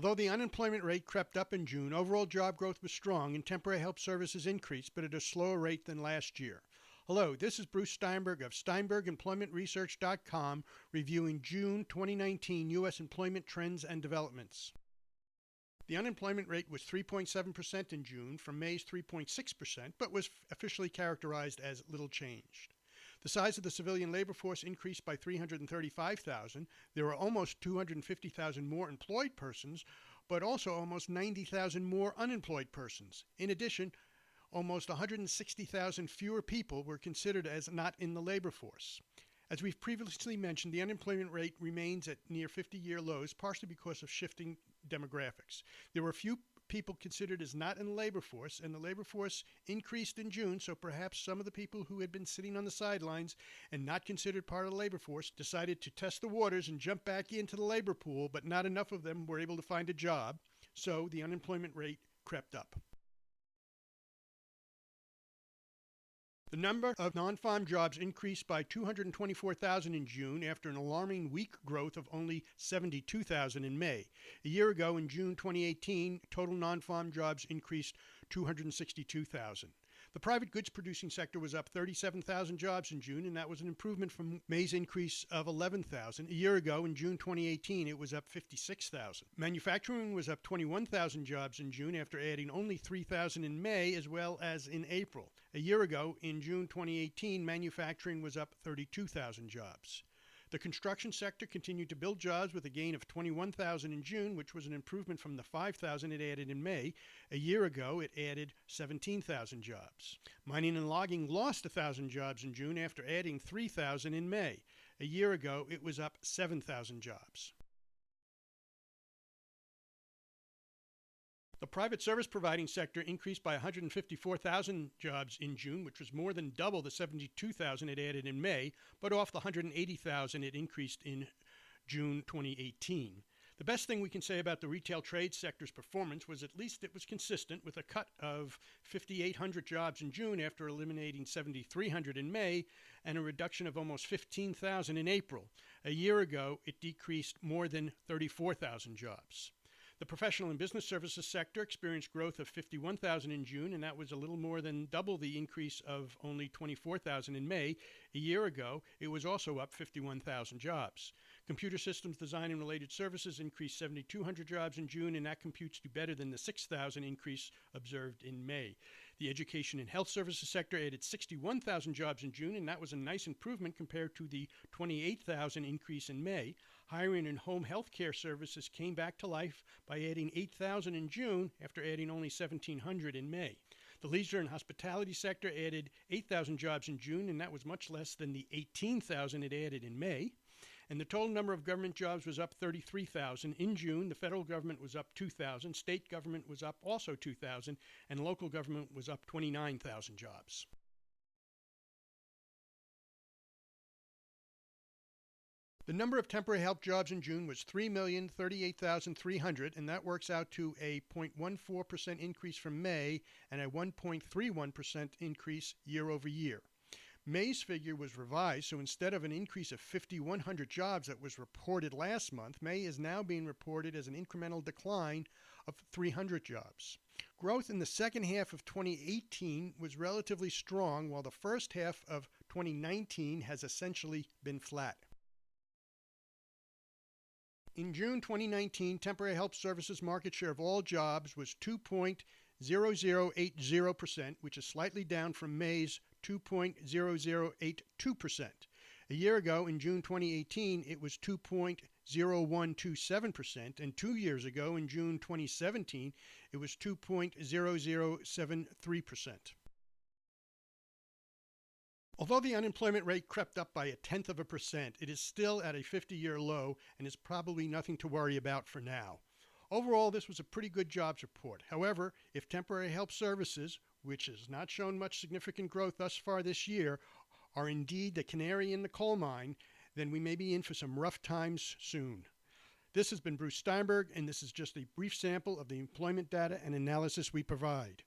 Although the unemployment rate crept up in June, overall job growth was strong and temporary help services increased, but at a slower rate than last year. Hello, this is Bruce Steinberg of SteinbergEmploymentResearch.com reviewing June 2019 U.S. employment trends and developments. The unemployment rate was 3.7% in June from May's 3.6%, but was officially characterized as little changed. The size of the civilian labor force increased by 335,000. There were almost 250,000 more employed persons, but also almost 90,000 more unemployed persons. In addition, almost 160,000 fewer people were considered as not in the labor force. As we've previously mentioned, the unemployment rate remains at near 50-year lows, partially because of shifting demographics. There were few people considered as not in the labor force, and the labor force increased in June, so perhaps some of the people who had been sitting on the sidelines and not considered part of the labor force decided to test the waters and jump back into the labor pool, but not enough of them were able to find a job, so the unemployment rate crept up. The number of non-farm jobs increased by 224,000 in June after an alarming weak growth of only 72,000 in May. A year ago, in June 2018, total non-farm jobs increased 262,000. The private goods producing sector was up 37,000 jobs in June, and that was an improvement from May's increase of 11,000. A year ago, in June 2018, it was up 56,000. Manufacturing was up 21,000 jobs in June after adding only 3,000 in May as well as in April. A year ago, in June 2018, manufacturing was up 32,000 jobs. The construction sector continued to build jobs with a gain of 21,000 in June, which was an improvement from the 5,000 it added in May. A year ago, it added 17,000 jobs. Mining and logging lost 1,000 jobs in June after adding 3,000 in May. A year ago, it was up 7,000 jobs. The private service providing sector increased by 154,000 jobs in June, which was more than double the 72,000 it added in May, but off the 180,000 it increased in June 2018. The best thing we can say about the retail trade sector's performance was at least it was consistent with a cut of 5,800 jobs in June after eliminating 7,300 in May and a reduction of almost 15,000 in April. A year ago, it decreased more than 34,000 jobs. The professional and business services sector experienced growth of 51,000 in June, and that was a little more than double the increase of only 24,000 in May. A year ago, it was also up 51,000 jobs. Computer systems design and related services increased 7,200 jobs in June, and that computes to better than the 6,000 increase observed in May. The education and health services sector added 61,000 jobs in June, and that was a nice improvement compared to the 28,000 increase in May. Hiring in home health care services came back to life by adding 8,000 in June after adding only 1,700 in May. The leisure and hospitality sector added 8,000 jobs in June, and that was much less than the 18,000 it added in May. And the total number of government jobs was up 33,000. In June, the federal government was up 2,000, state government was up also 2,000, and local government was up 29,000 jobs. The number of temporary help jobs in June was 3,038,300, and that works out to a 0.14% increase from May and a 1.31% increase year over year. May's figure was revised, so instead of an increase of 5,100 jobs that was reported last month, May is now being reported as an incremental decline of 300 jobs. Growth in the second half of 2018 was relatively strong, while the first half of 2019 has essentially been flat. In June 2019, temporary help services market share of all jobs was 2.0080%, which is slightly down from May's 2.0082%. A year ago, in June 2018, it was 2.0127%, and 2 years ago, in June 2017, it was 2.0073%. Although the unemployment rate crept up by 0.1%, it is still at a 50-year low and is probably nothing to worry about for now. Overall, this was a pretty good jobs report. However, if temporary help services, which has not shown much significant growth thus far this year, are indeed the canary in the coal mine, then we may be in for some rough times soon. This has been Bruce Steinberg, and this is just a brief sample of the employment data and analysis we provide.